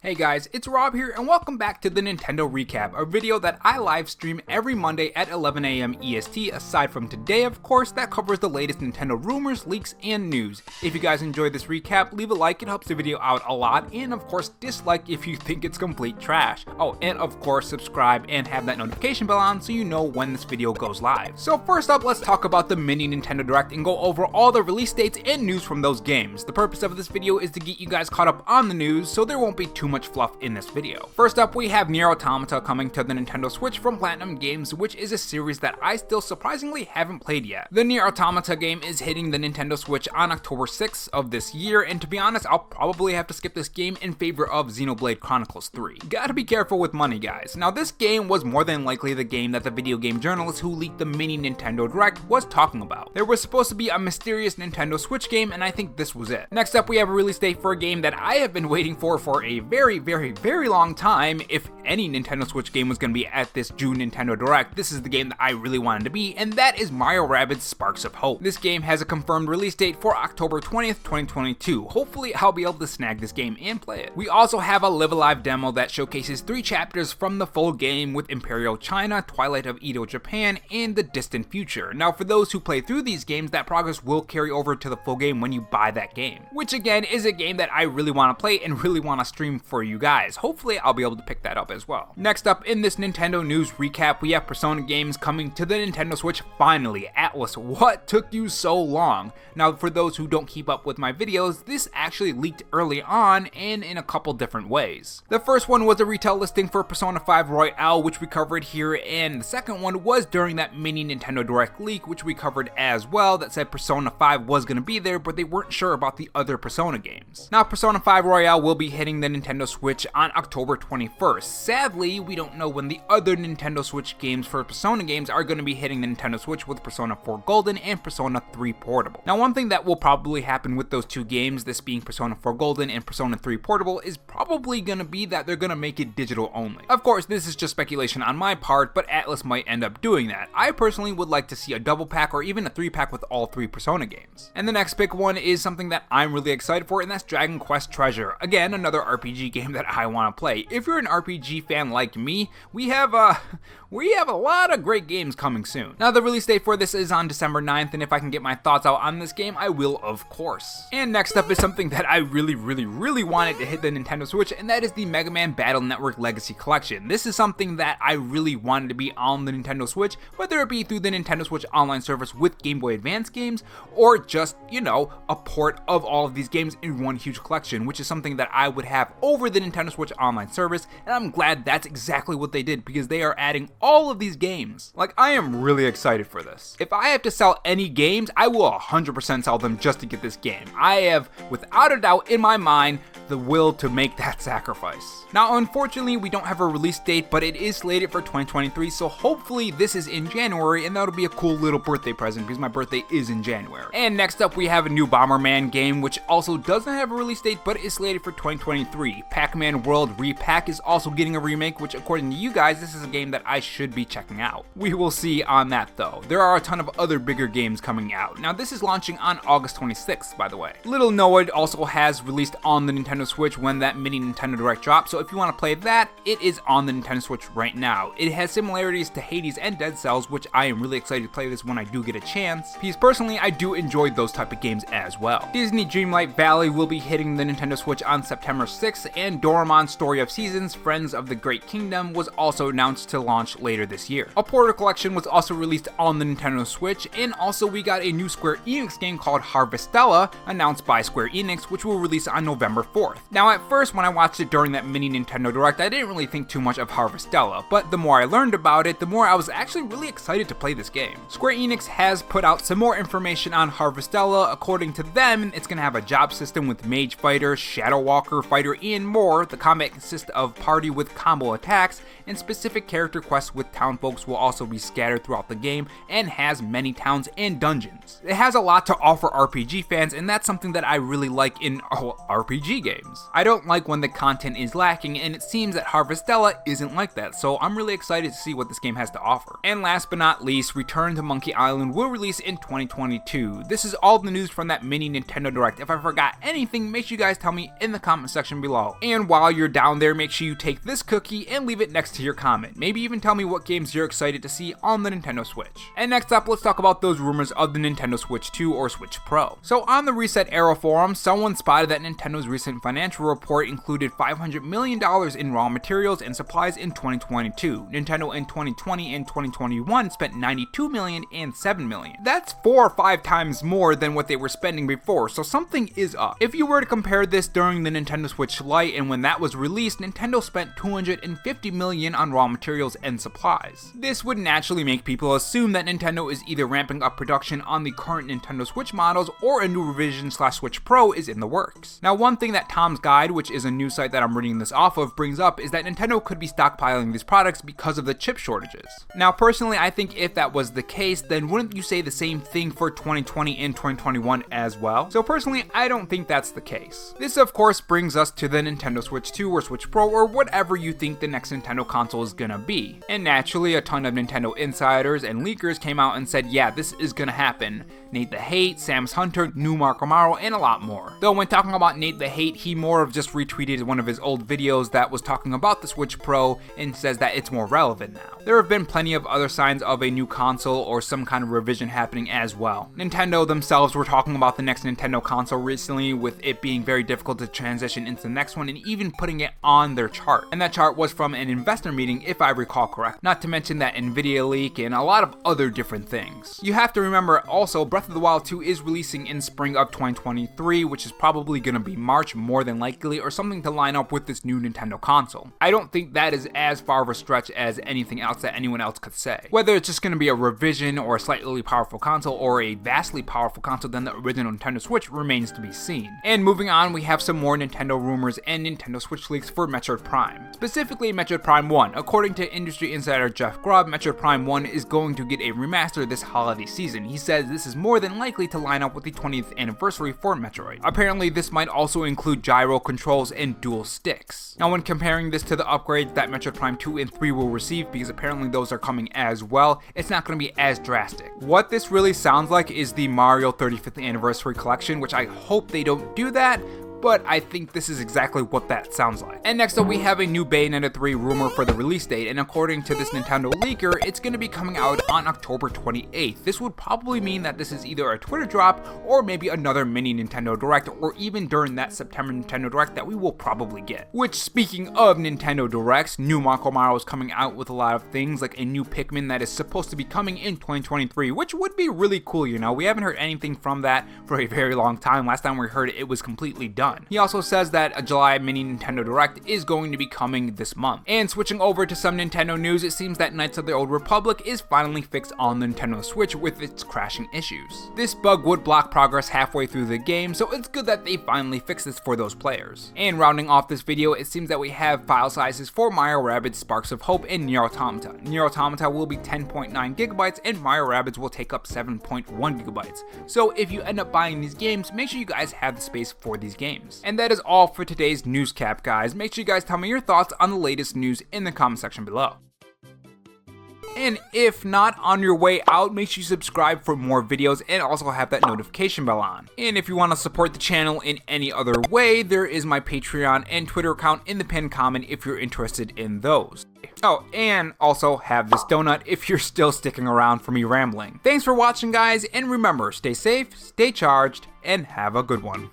Hey guys, it's Rob here and welcome back to the Nintendo Recap, a video that I live stream every Monday at 11 AM EST, aside from today of course, that covers the latest Nintendo rumors, leaks, and news. If you guys enjoyed this recap, leave a like, it helps the video out a lot, and of course dislike if you think it's complete trash. Oh, and of course subscribe and have that notification bell on so you know when this video goes live. So first up, let's talk about the mini Nintendo Direct and go over all the release dates and news from those games. The purpose of this video is to get you guys caught up on the news, so there won't be too much fluff in this video. First up, we have NieR Automata coming to the Nintendo Switch from Platinum Games, which is a series that I still surprisingly haven't played yet. The NieR Automata game is hitting the Nintendo Switch on October 6th of this year, and to be honest, I'll probably have to skip this game in favor of Xenoblade Chronicles 3. Gotta be careful with money, guys. Now, this game was more than likely the game that the video game journalist who leaked the mini Nintendo Direct was talking about. There was supposed to be a mysterious Nintendo Switch game, and I think this was it. Next up, we have a release date for a game that I have been waiting for a very long time. If any Nintendo Switch game was going to be at this June Nintendo Direct, this is the game that I really wanted to be, and that is Mario Rabbids Sparks of Hope. This game has a confirmed release date for October 20th, 2022. Hopefully I'll be able to snag this game and play it. We also have a Live Alive demo that showcases 3 chapters from the full game with Imperial China, Twilight of Edo Japan, and the distant future. Now for those who play through these games, that progress will carry over to the full game when you buy that game, which again is a game that I really want to play and really want to stream for you guys. Hopefully I'll be able to pick that up as well. Next up in this Nintendo news recap, we have Persona games coming to the Nintendo Switch finally. Atlus, what took you so long? Now for those who don't keep up with my videos, this actually leaked early on and in a couple different ways. The first one was a retail listing for Persona 5 Royale, which we covered here, and the second one was during that mini Nintendo Direct leak, which we covered as well, that said Persona 5 was going to be there, but they weren't sure about the other Persona games. Now Persona 5 Royale will be hitting the Nintendo Switch on October 21st. Sadly, we don't know when the other Nintendo Switch games for Persona games are going to be hitting the Nintendo Switch, with Persona 4 Golden and Persona 3 Portable. Now one thing that will probably happen with those two games, this being Persona 4 Golden and Persona 3 Portable, is probably going to be that they're going to make it digital only. Of course, this is just speculation on my part, but Atlus might end up doing that. I personally would like to see a double pack or even a 3-pack with all 3 Persona games. And the next big one is something that I'm really excited for, and that's Dragon Quest Treasure. Again, another RPG game that I want to play. If you're an RPG fan like me, we have a lot of great games coming soon. Now the release date for this is on December 9th, and if I can get my thoughts out on this game, I will of course. And next up is something that I really wanted to hit the Nintendo Switch, and that is the Mega Man Battle Network Legacy Collection. This is something that I really wanted to be on the Nintendo Switch, whether it be through the Nintendo Switch Online service with Game Boy Advance games, or just, you know, a port of all of these games in one huge collection, which is something that I would have over the Nintendo Switch Online service, and I'm glad that's exactly what they did, because they are adding all of these games. Like, I am really excited for this. If I have to sell any games, I will 100% sell them just to get this game. I have, without a doubt in my mind, the will to make that sacrifice. Now, unfortunately, we don't have a release date, but it is slated for 2023, so hopefully this is in January, and that'll be a cool little birthday present, because my birthday is in January. And next up, we have a new Bomberman game, which also doesn't have a release date, but is slated for 2023. Pac-Man World Re-Pac is also getting a remake, which according to you guys, this is a game that I should be checking out. We will see on that though. There are a ton of other bigger games coming out. Now this is launching on August 26th, by the way. Little Noah also has released on the Nintendo Switch when that mini Nintendo Direct dropped, so if you want to play that, it is on the Nintendo Switch right now. It has similarities to Hades and Dead Cells, which I am really excited to play this when I do get a chance, because personally I do enjoy those type of games as well. Disney Dreamlight Valley will be hitting the Nintendo Switch on September 6th, and Doraemon Story of Seasons Friends of the Great Kingdom was also announced to launch later this year. A Portal Collection was also released on the Nintendo Switch, and also we got a new Square Enix game called Harvestella announced by Square Enix, which will release on November 4th. Now at first when I watched it during that mini Nintendo Direct, I didn't really think too much of Harvestella, but the more I learned about it, the more I was actually really excited to play this game. Square Enix has put out some more information on Harvestella. According to them, it's going to have a job system with Mage Fighter, Shadow Walker Fighter, and more. The combat consists of party with combo attacks, and specific character quests with townfolks will also be scattered throughout the game, and has many towns and dungeons. It has a lot to offer RPG fans, and that's something that I really like in RPG games. I don't like when the content is lacking, and it seems that Harvestella isn't like that, so I'm really excited to see what this game has to offer. And last but not least, Return to Monkey Island will release in 2022. This is all the news from that mini Nintendo Direct. If I forgot anything, make sure you guys tell me in the comment section below. Oh, and while you're down there, make sure you take this cookie and leave it next to your comment. Maybe even tell me what games you're excited to see on the Nintendo Switch. And next up, let's talk about those rumors of the Nintendo Switch 2 or Switch Pro. So on the Reset Era forum, someone spotted that Nintendo's recent financial report included $500 million in raw materials and supplies in 2022. Nintendo in 2020 and 2021 spent $92 million and $7 million. That's 4 or 5 times more than what they were spending before, so something is up. If you were to compare this during the Nintendo Switch Lite and when that was released, Nintendo spent $250 million on raw materials and supplies. This would naturally make people assume that Nintendo is either ramping up production on the current Nintendo Switch models or a new revision / Switch Pro is in the works. Now, one thing that Tom's Guide, which is a news site that I'm reading this off of, brings up is that Nintendo could be stockpiling these products because of the chip shortages. Now, personally, I think if that was the case, then wouldn't you say the same thing for 2020 and 2021 as well? So personally, I don't think that's the case. This, of course, brings us to the Nintendo Switch 2 or Switch Pro or whatever you think the next Nintendo console is gonna be. And naturally, a ton of Nintendo insiders and leakers came out and said, yeah, this is gonna happen. Nate the Hate, Samus Hunter, New Marco Amaro, and a lot more. Though when talking about Nate the Hate, he more of just retweeted one of his old videos that was talking about the Switch Pro and says that it's more relevant now. There have been plenty of other signs of a new console or some kind of revision happening as well. Nintendo themselves were talking about the next Nintendo console recently, with it being very difficult to transition into the next one and even putting it on their chart. And that chart was from an investor meeting, if I recall correct. Not to mention that Nvidia leak and a lot of other different things. You have to remember also, Breath of the Wild 2 is releasing in spring of 2023, which is probably going to be March more than likely, or something to line up with this new Nintendo console. I don't think that is as far of a stretch as anything else that anyone else could say. Whether it's just going to be a revision or a slightly powerful console or a vastly powerful console than the original Nintendo Switch remains to be seen. And moving on, we have some more Nintendo rumors and Nintendo Switch leaks for Metroid Prime. Specifically Metroid Prime 1. According to industry insider Jeff Grubb, Metroid Prime 1 is going to get a remaster this holiday season. He says this is more than likely to line up with the 20th anniversary for Metroid. Apparently this might also include gyro controls and dual sticks. Now when comparing this to the upgrades that Metroid Prime 2 and 3 will receive, because apparently those are coming as well, it's not going to be as drastic. What this really sounds like is the Mario 35th Anniversary Collection, which I hope they don't do that, but I think this is exactly what that sounds like. And next up, we have a new Bayonetta 3 rumor for the release date, and according to this Nintendo leaker, it's going to be coming out on October 28th. This would probably mean that this is either a Twitter drop or maybe another mini Nintendo Direct, or even during that September Nintendo Direct that we will probably get. Which, speaking of Nintendo Directs, New Marco Amaro is coming out with a lot of things, like a new Pikmin that is supposed to be coming in 2023, which would be really cool, you know. We haven't heard anything from that for a very long time. Last time we heard it, it was completely done. He also says that a July mini Nintendo Direct is going to be coming this month. And switching over to some Nintendo news, it seems that Knights of the Old Republic is finally fixed on the Nintendo Switch with its crashing issues. This bug would block progress halfway through the game, so it's good that they finally fixed this for those players. And rounding off this video, it seems that we have file sizes for Mario Rabbids Sparks of Hope and Nier Automata. Nier Automata will be 10.9 gigabytes and Mario Rabbids will take up 7.1 gigabytes. So if you end up buying these games, make sure you guys have the space for these games. And that is all for today's news cap, guys. Make sure you guys tell me your thoughts on the latest news in the comment section below. And if not on your way out, make sure you subscribe for more videos and also have that notification bell on. And if you want to support the channel in any other way, there is my Patreon and Twitter account in the pinned comment if you're interested in those. Oh, and also have this donut if you're still sticking around for me rambling. Thanks for watching, guys, and remember, stay safe, stay charged, and have a good one.